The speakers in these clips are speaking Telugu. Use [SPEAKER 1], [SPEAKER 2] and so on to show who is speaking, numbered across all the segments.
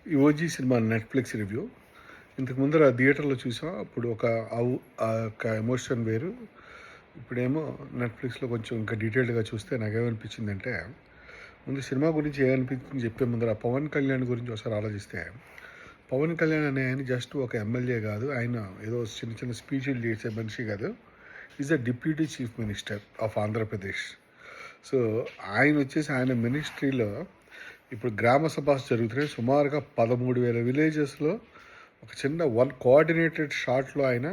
[SPEAKER 1] ఈ 'ఓజీ' సినిమా నెట్‌ఫ్లిక్స్ రివ్యూ. ఇంతకు ముందర థియేటర్‌లో చూసాం. అప్పుడు ఆ యొక్క ఎమోషన్ వేరు. ఇప్పుడేమో నెట్‌ఫ్లిక్స్‌లో కొంచెం ఇంకా డీటెయిల్డ్‌గా చూస్తే నాకేమనిపించిందంటే, ముందు సినిమా గురించి ఏమనిపించింది చెప్పే ముందర పవన్ కళ్యాణ్ గురించి ఒకసారి ఆలోచిస్తే, పవన్ కళ్యాణ్ అనే ఆయన జస్ట్ ఒక ఎమ్మెల్యే కాదు. ఆయన ఏదో చిన్న చిన్న స్పీచ్‌లు చేసే మనిషి కాదు. Is the deputy chief minister of Andhra Pradesh. So, ఆయనొచ్చేసి ఆయన మినిస్ట్రీలో ఇప్పుడు గ్రామ సభస్ జరుగుతున్నాయి. సుమారుగా 13,000 విలేజెస్‌లో ఒక చిన్న కోఆర్డినేటెడ్ షాట్లో ఆయన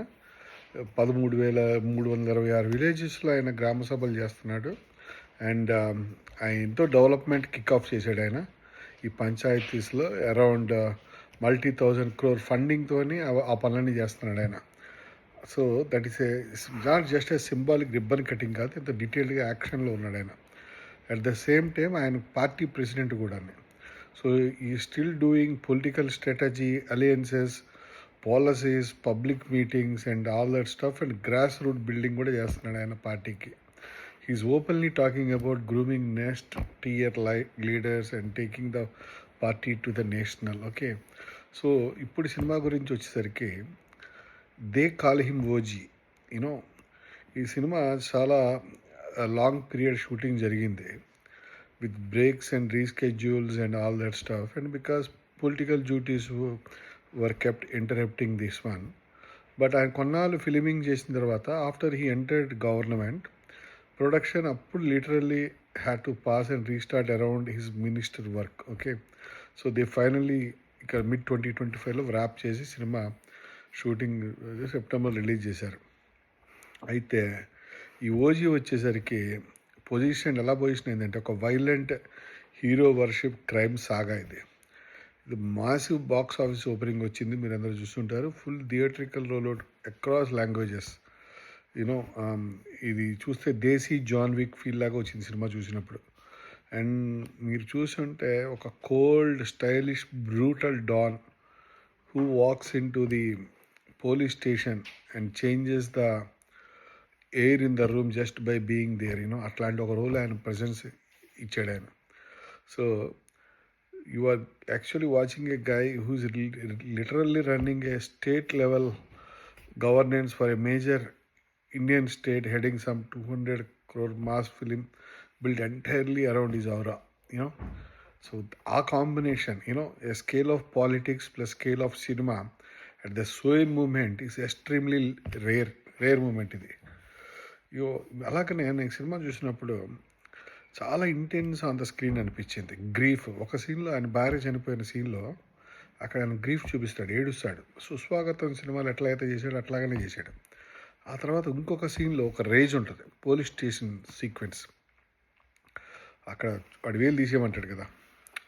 [SPEAKER 1] 13,326 విలేజెస్‌లో ఆయన గ్రామ సభలు చేస్తున్నాడు. అండ్ ఆయన ఎంతో డెవలప్మెంట్ కిక్ ఆఫ్ చేశాడు ఆయన. ఈ పంచాయతీస్‌లో అరౌండ్ మల్టీ 1000 క్రోర్ ఫండింగ్‌తోని ఆ పనులన్నీ చేస్తున్నాడు ఆయన. So, that is not just a symbolic ribbon cutting కాదు. ఇంత డీటెయిల్డ్‌గా యాక్షన్‌లో ఉన్నాడు ఆయన. అట్ ద సేమ్ టైం ఆయన పార్టీ ప్రెసిడెంట్ కూడా. So he still doing political strategy, alliances, policies, public meetings and all that stuff and grass root building కూడా చేస్తున్నాడు ఆయన పార్టీకి. He's openly talking about grooming next tier leaders and taking the party to the national. Okay, so ఇప్పుడు సినిమా గురించి వచ్చేసరికి they call him OG. You know ఈ సినిమా చాలా లాంగ్ పీరియడ్ షూటింగ్ జరిగింది with breaks and reschedules and all that stuff, and because political duties were kept interrupting this one. But ఆయన కొన్నాళ్ళు ఫిలిమింగ్ చేసిన తర్వాత after he entered government production అప్పుడు literally had to pass and restart around his minister work. Okay, so they finally ఇక్కడ mid-2025లో ర్యాప్ చేసి సినిమా షూటింగ్ సెప్టెంబర్ రిలీజ్ చేశారు. అయితే ఈ ఓజీ వచ్చేసరికి పొజిషన్ ఎలా పొజిషన్ అయిందంటే ఒక వైలెంట్ హీరో వర్షిప్ క్రైమ్ సాగా ఇది. ఇది మాసివ్ బాక్స్ ఆఫీస్ ఓపెనింగ్ వచ్చింది, మీరు అందరూ చూస్తుంటారు. Full theatrical rollout across languages. You know ఇది చూస్తే దేశీ జాన్ విక్ ఫీల్ లాగా వచ్చింది సినిమా చూసినప్పుడు. అండ్ మీరు చూస్తుంటే ఒక cold stylish brutal don who walks in to the police station and changes the air in the room just by being there. అట్లాంటి ఒక రోల్ ఆయన ప్రజెన్స్ ఇచ్చాడు ఆయన. So you are actually watching a guy who's literally running a state level governance for a major Indian state heading some 200 crore mass film built entirely around his aura. So our combination, a scale of politics plus scale of cinema at the same moment is extremely rare moment ఇది. అలాగనే నేను సినిమా చూసినప్పుడు చాలా ఇంటెన్స్ ఆన్ ద స్క్రీన్ అనిపించింది. గ్రీఫ్ ఒక సీన్లో, ఆయన భార్య చనిపోయిన సీన్లో అక్కడ ఆయన గ్రీఫ్ చూపిస్తాడు, ఏడుస్తాడు. సుస్వాగతం సినిమాలు ఎట్లయితే చేశాడు అట్లాగనే చేశాడు. ఆ తర్వాత ఇంకొక సీన్లో ఒక రేజ్ ఉంటుంది, పోలీస్ స్టేషన్ సీక్వెన్స్. అక్కడ వాడు వేలు తీసేయమంటాడు కదా,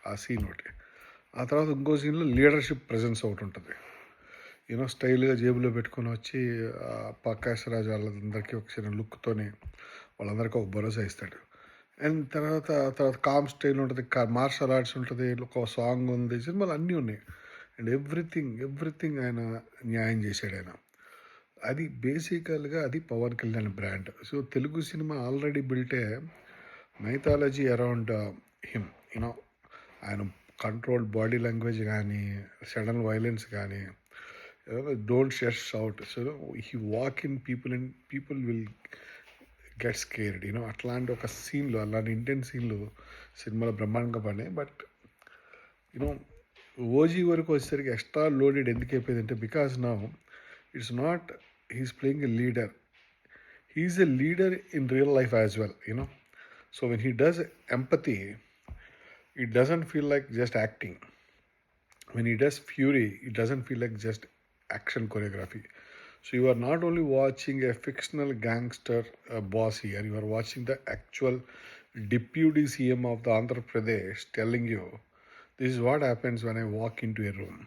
[SPEAKER 1] ఆ సీన్ ఒకటి. ఆ తర్వాత ఇంకో సీన్లో లీడర్షిప్ ప్రజెన్స్ ఒకటి ఉంటుంది. స్టైల్గా జేబులో పెట్టుకొని వచ్చి ప్రకాష్ రాజ్ వాళ్ళందరికీ ఒక చిన్న లుక్తోని వాళ్ళందరికీ ఒక భరోసా ఇస్తాడు. అండ్ తర్వాత కామ్ స్టైల్ ఉంటుంది, మార్షల్ ఆర్ట్స్ ఉంటుంది, ఒక సాంగ్ ఉంది, సినిమాలు అన్నీ ఉన్నాయి. అండ్ ఎవ్రీథింగ్ ఆయన న్యాయం చేశాడు ఆయన. అది బేసికల్గా అది Pawan Kalyan brand. So Telugu cinema already బిల్టే మైథాలజీ అరౌండ్ హిమ్. ఆయన కంట్రోల్డ్ బాడీ లాంగ్వేజ్ కానీ, సడన్ వైలెన్స్ కానీ, don't just shout. So he walk in people and people will get scared. అట్లాంటి ఒక సీన్లో, అలాంటి ఇంటెన్స్ సీన్లు సినిమాలో బ్రహ్మాండంగా పడినాయి. బట్ ఓజీ వరకు వచ్చేసరికి ఎక్స్ట్రా లోడెడ్ ఎందుకు అయిపోయిందంటే, because now it's not he's playing a leader, he's a leader in real life as well. So when he does empathy, it doesn't feel like just acting. When he does fury, it doesn't feel like just action choreography. So you are not only watching a fictional gangster boss here, you are watching the actual deputy CM of the Andhra Pradesh telling you, this is what happens when I walk into a room.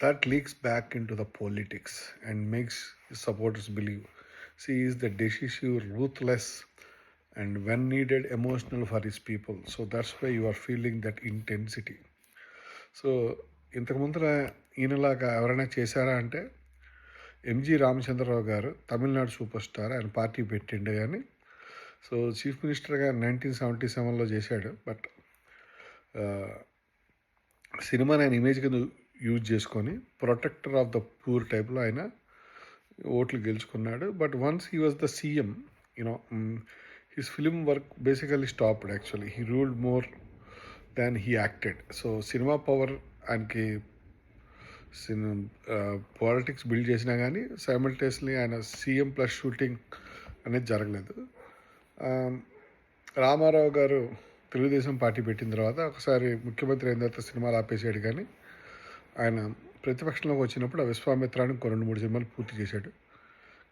[SPEAKER 1] That leaks back into the politics and makes his supporters believe, see, he is the decisive, ruthless, and when needed emotional for his people. So that's why you are feeling that intensity. So ఇంతకు ముందర ఈయనలాగా ఎవరైనా చేశారా అంటే ఎంజి రామచంద్రరావు గారు, తమిళనాడు సూపర్ స్టార్, ఆయన పార్టీ పెట్టిండే కానీ. సో చీఫ్ మినిస్టర్గా 1977లో చేశాడు. బట్ సినిమాని ఆయన ఇమేజ్ కింద యూజ్ చేసుకొని ప్రొటెక్టర్ ఆఫ్ ద పూర్ టైప్లో ఆయన ఓట్లు గెలుచుకున్నాడు. But once he was the CM, you know, his film work basically stopped actually. He ruled more than he acted. So cinema power ఆయనకి పాలిటిక్స్ బిల్డ్ చేసినా కానీ సైమల్టేస్లీ ఆయన సీఎం ప్లస్ షూటింగ్ అనేది జరగలేదు. రామారావు గారు తెలుగుదేశం పార్టీ పెట్టిన తర్వాత ఒకసారి ముఖ్యమంత్రి అయిన తర్వాత సినిమాలు ఆపేసాడు, కానీ ఆయన ప్రతిపక్షంలోకి వచ్చినప్పుడు ఆ విశ్వామిత్రాన్ని 2-3 సినిమాలు పూర్తి చేశాడు.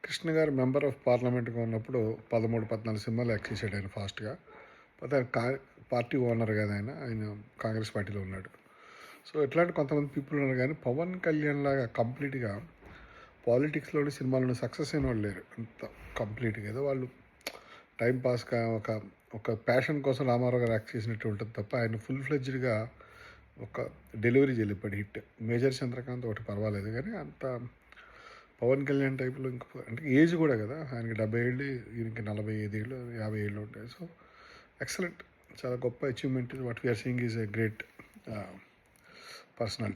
[SPEAKER 1] కృష్ణ గారు మెంబర్ ఆఫ్ పార్లమెంట్గా ఉన్నప్పుడు 13-14 సినిమాలు యాక్ట్ చేశాడు ఆయన ఫాస్ట్గా. పోతే ఆయన పార్టీ ఓనర్ కదా, ఆయన కాంగ్రెస్ పార్టీలో ఉన్నాడు. సో ఇట్లాంటి కొంతమంది పీపుల్ ఉన్నారు, కానీ పవన్ కళ్యాణ్ లాగా కంప్లీట్గా పాలిటిక్స్లోని సినిమాలను సక్సెస్ అయిన వాళ్ళు లేరు. అంత కంప్లీట్గా ఏదో వాళ్ళు టైంపాస్గా ఒక ప్యాషన్ కోసం రామారావు గారు యాక్ట్ చేసినట్టు ఉంటుంది తప్ప ఆయన ఫుల్ ఫ్లెడ్జ్డ్గా ఒక డెలివరీ చేయలేపాడు హిట్. మేజర్ చంద్రకాంత్ ఒకటి పర్వాలేదు, కానీ అంత పవన్ కళ్యాణ్ టైప్లో అంటే ఏజ్ కూడా కదా, ఆయనకి 70 ఏళ్ళు, ఈయనకి 45 ఏళ్ళు 50 ఏళ్ళు ఉంటాయి. సో ఎక్సలెంట్, చాలా గొప్ప achievement. What we're seeing is a great personality.